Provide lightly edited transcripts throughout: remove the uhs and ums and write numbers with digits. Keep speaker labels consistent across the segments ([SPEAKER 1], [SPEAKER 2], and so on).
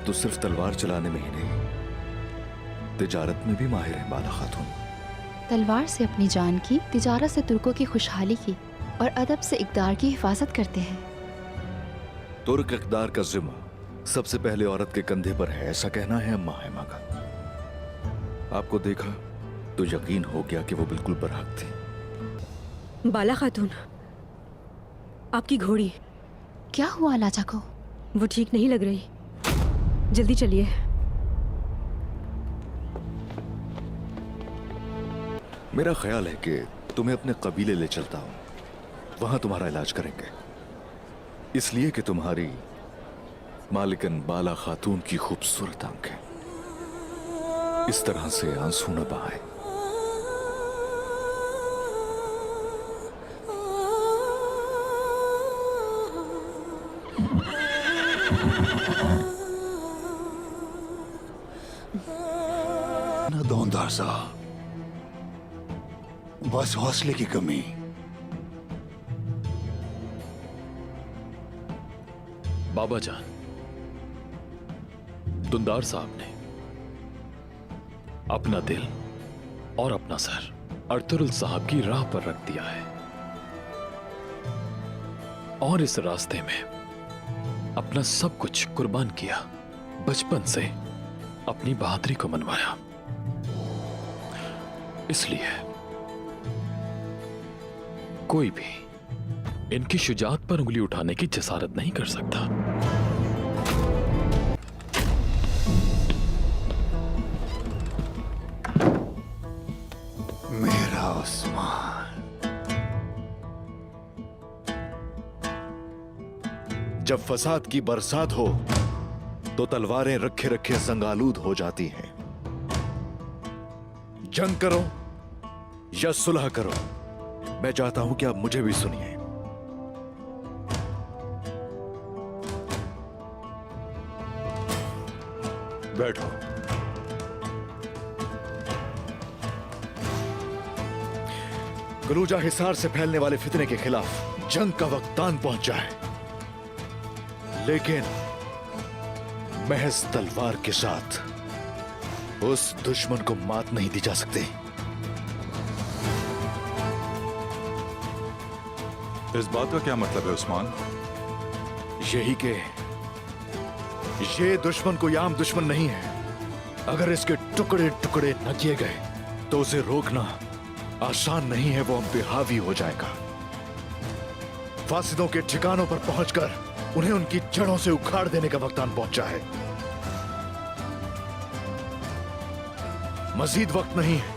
[SPEAKER 1] तो सिर्फ तलवार चलाने में ही नहीं, तिजारत में भी माहिर है बाला खातून।
[SPEAKER 2] तलवार से अपनी जान की, तिजारत से तुर्कों की खुशहाली की और अदब से इक़दार की हिफाजत करते हैं।
[SPEAKER 1] तुर्क इक़दार का जिम्मा सबसे पहले औरत के कंधे पर है, ऐसा कहना है अम्मा हैमा का। आपको देखा तो यकीन हो गया कि वो बिल्कुल बरहक थी।
[SPEAKER 3] बाला खातून, आपकी घोड़ी
[SPEAKER 2] क्या हुआ लाजा को?
[SPEAKER 3] वो ठीक नहीं लग रही, जल्दी चलिए।
[SPEAKER 1] मेरा ख्याल है कि तुम्हें अपने कबीले ले चलता हूं, वहां तुम्हारा इलाज करेंगे, इसलिए कि तुम्हारी मालिकन बाला खातून की खूबसूरत आंखें इस तरह से आंसू न बहाए।
[SPEAKER 4] न दौंदा सा, बस हौसले की कमी।
[SPEAKER 5] बाबा जान, दुंदार साहब ने अपना दिल और अपना सर अर्तुगरुल साहब की राह पर रख दिया है और इस रास्ते में अपना सब कुछ कुर्बान किया। बचपन से अपनी बहादुरी को मनवाया, इसलिए कोई भी इनकी शुजाअत पर उंगली उठाने की जसारत नहीं कर सकता।
[SPEAKER 4] मेरा उस्मान,
[SPEAKER 1] जब फसाद की बरसात हो तो तलवारें रखे रखे संगालूद हो जाती हैं। जंग करो या सुलह करो, मैं चाहता हूं कि आप मुझे भी सुनिए। बैठो। गलूजा हिसार से फैलने वाले फितने के खिलाफ जंग का वक्त आन पहुंचा है, लेकिन महज तलवार के साथ उस दुश्मन को मात नहीं दी जा सकती।
[SPEAKER 6] इस बात का क्या मतलब है उस्मान?
[SPEAKER 1] यही कि ये दुश्मन कोई आम दुश्मन नहीं है। अगर इसके टुकड़े टुकड़े न किए गए तो उसे रोकना आसान नहीं है, वो हम पे हावी हो जाएगा। फासिदों के ठिकानों पर पहुंचकर उन्हें उनकी जड़ों से उखाड़ देने का वक्त आन पहुंचा है। मजीद वक्त नहीं है,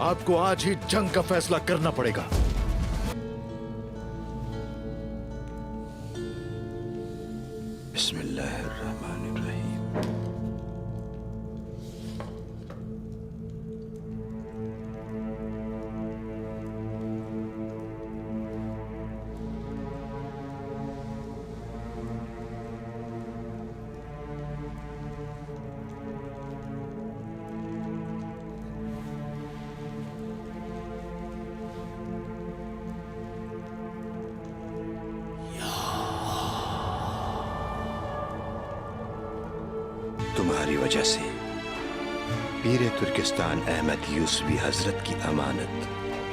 [SPEAKER 1] आपको आज ही जंग का फैसला करना पड़ेगा।
[SPEAKER 4] बिस्मिल्लाहिर्रहमानिर्रहीम। तुम्हारी वजह से पीरे तुर्किस्तान अहमद यूसुफी हजरत की अमानत,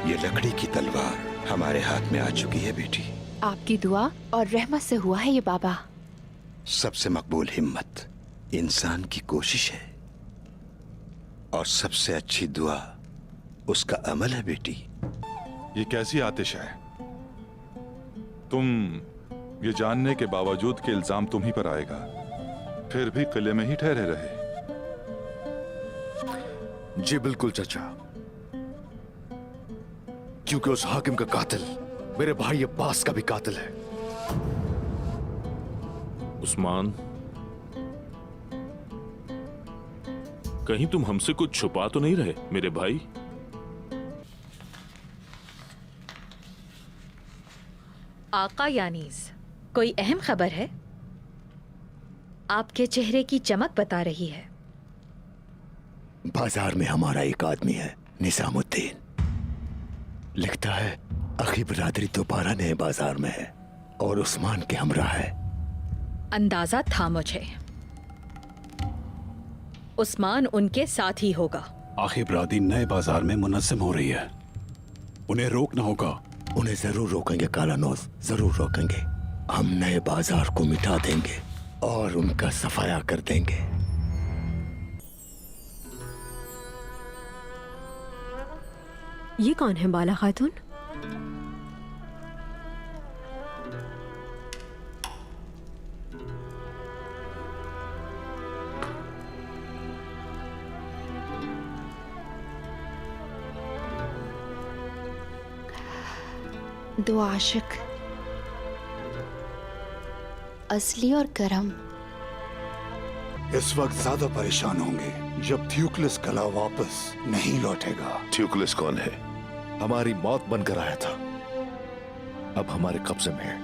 [SPEAKER 4] ये लकड़ी की तलवार हमारे हाथ में आ चुकी है बेटी।
[SPEAKER 2] आपकी दुआ और रहमत से हुआ है ये बाबा।
[SPEAKER 4] सबसे मकबूल हिम्मत इंसान की कोशिश है और सबसे अच्छी दुआ उसका अमल है बेटी।
[SPEAKER 6] ये कैसी आतिश है? तुम ये जानने के बावजूद कि इल्जाम तुम ही पर आएगा, फिर भी किले में ही ठहरे रहे।
[SPEAKER 1] जी बिल्कुल चाचा, क्योंकि उस हाकिम का कातिल मेरे भाई अब्बास का भी कातिल है।
[SPEAKER 7] उस्मान, कहीं तुम हमसे कुछ छुपा तो नहीं रहे मेरे भाई?
[SPEAKER 8] आका यानीस, कोई अहम खबर है? आपके चेहरे की चमक बता रही है।
[SPEAKER 4] बाजार में हमारा एक आदमी है निजामुद्दीन, लिखता है अखी बरादरी दोबारा नए बाजार में है और उस्मान के हमरा है।
[SPEAKER 8] अंदाजा था मुझे। उस्मान उनके साथ ही होगा।
[SPEAKER 9] आखिर बरादरी नए बाजार में मुनज़्ज़म हो रही है, उन्हें रोकना होगा।
[SPEAKER 4] उन्हें जरूर रोकेंगे कालानौज, जरूर रोकेंगे। हम नए बाजार को मिटा देंगे और उनका सफाया कर देंगे।
[SPEAKER 3] ये कौन है बाला खातून?
[SPEAKER 2] दो आशिक, असली और गरम।
[SPEAKER 9] इस वक्त ज्यादा परेशान होंगे जब थ्यूक्लिस कला वापस नहीं लौटेगा।
[SPEAKER 1] थ्यूक्लिस कौन है? हमारी मौत बनकर आया था, अब हमारे कब्जे में है।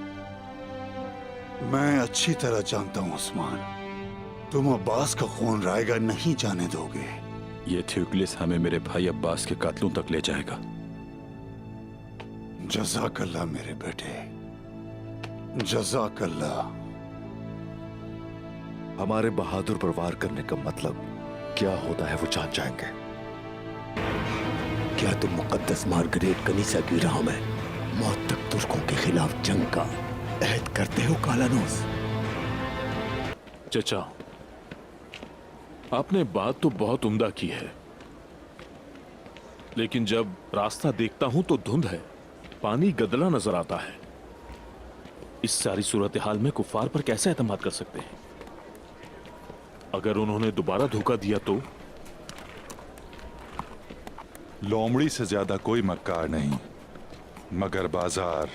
[SPEAKER 9] मैं अच्छी तरह जानता हूँ उस्मान, तुम अब्बास का खून रायगा नहीं जाने दोगे।
[SPEAKER 10] ये थ्यूक्लिस हमें मेरे भाई अब्बास के कातलों तक ले जाएगा।
[SPEAKER 9] जज़ाकल्लाह मेरे बेटे, जज़ाकल्लाह।
[SPEAKER 1] हमारे बहादुर पर वार करने का मतलब क्या होता है वो जान जाएंगे।
[SPEAKER 4] क्या तुम मुकद्दस मार्गरेट कनीसा की राह में मौत तक तुर्कों के खिलाफ जंग का अहद करते हो कालानौज?
[SPEAKER 7] चचा, आपने बात तो बहुत उम्दा की है, लेकिन जब रास्ता देखता हूं तो धुंध है, पानी गदला नजर आता है। इस सारी सूरत हाल में कुफार पर कैसे एतमाद कर सकते हैं? अगर उन्होंने दोबारा धोखा दिया तो?
[SPEAKER 6] लोमड़ी से ज्यादा कोई मक्कार नहीं, मगर बाजार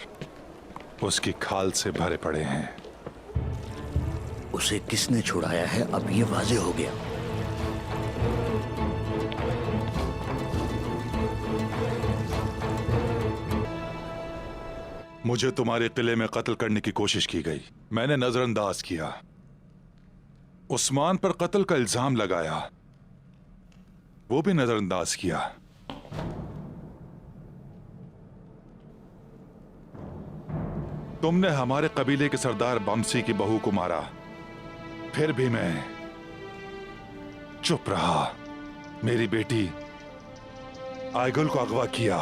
[SPEAKER 6] उसकी खाल से भरे पड़े हैं।
[SPEAKER 4] उसे किसने छुड़ाया है अब ये वाज़ेह हो गया।
[SPEAKER 6] मुझे तुम्हारे किले में कत्ल करने की कोशिश की गई, मैंने नजरअंदाज किया। उस्मान पर कत्ल का इल्जाम लगाया, वो भी नजरअंदाज किया। तुमने हमारे कबीले के सरदार बमसी की बहू को मारा, फिर भी मैं चुप रहा। मेरी बेटी आयगुल को अगवा किया,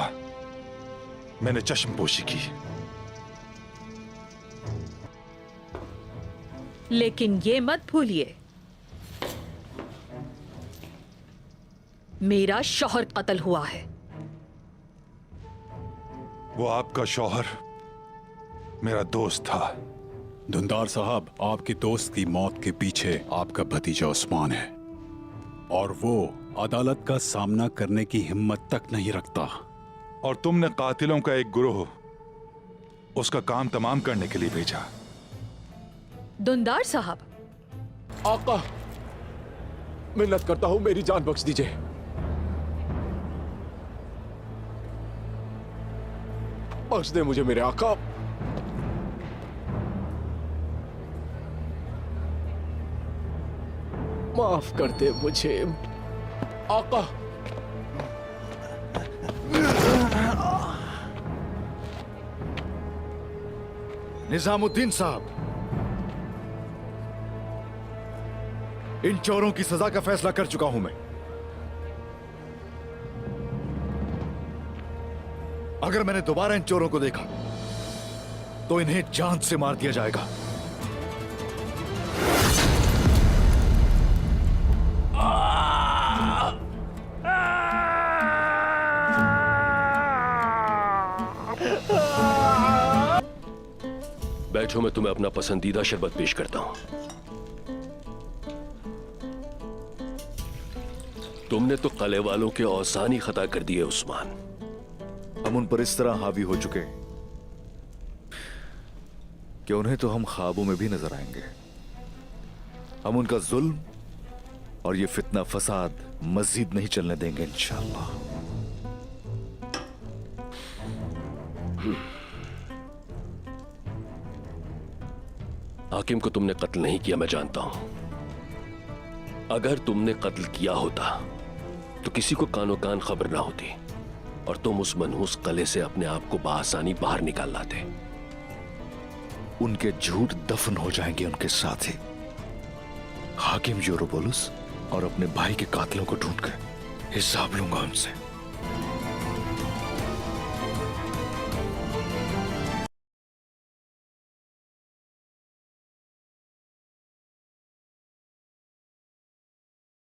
[SPEAKER 6] मैंने चश्मपोशी की।
[SPEAKER 8] लेकिन ये मत भूलिए, मेरा शौहर कत्ल हुआ है।
[SPEAKER 6] वो आपका शौहर मेरा दोस्त था।
[SPEAKER 9] धुंधार साहब, आपके दोस्त की मौत के पीछे आपका भतीजा उस्मान है और वो अदालत का सामना करने की हिम्मत तक नहीं रखता।
[SPEAKER 6] और तुमने कातिलों का एक गिरोह उसका काम तमाम करने के लिए भेजा।
[SPEAKER 8] दुंदार साहब,
[SPEAKER 5] आका, मिन्नत करता हूं, मेरी जान बख्श दीजिए। बख्श दे मुझे मेरे आका। माफ कर दे मुझे आका।
[SPEAKER 1] निजामुद्दीन साहब, इन चोरों की सजा का फैसला कर चुका हूं मैं। अगर मैंने दोबारा इन चोरों को देखा तो इन्हें जान से मार दिया जाएगा।
[SPEAKER 11] बैठो, मैं तुम्हें अपना पसंदीदा शरबत पेश करता हूं। तुमने तो कले वालों के औसान ही खता कर दिए उस्मान।
[SPEAKER 1] हम उन पर इस तरह हावी हो चुके कि उन्हें तो हम ख्वाबों में भी नजर आएंगे। हम उनका जुल्म और ये फितना फसाद मजीद नहीं चलने देंगे इंशाअल्लाह।
[SPEAKER 11] हाकिम को तुमने कत्ल नहीं किया, मैं जानता हूं। अगर तुमने कत्ल किया होता तो किसी को कानो कान खबर ना होती और तुम उस मनहूस कले से अपने आप को बआसानी बाहर निकाल लाते।
[SPEAKER 1] उनके झूठ दफन हो जाएंगे उनके साथ ही। हाकिम यूरोबोलस, और अपने भाई के कातिलों को ढूंढ कर हिसाब लूंगा उनसे।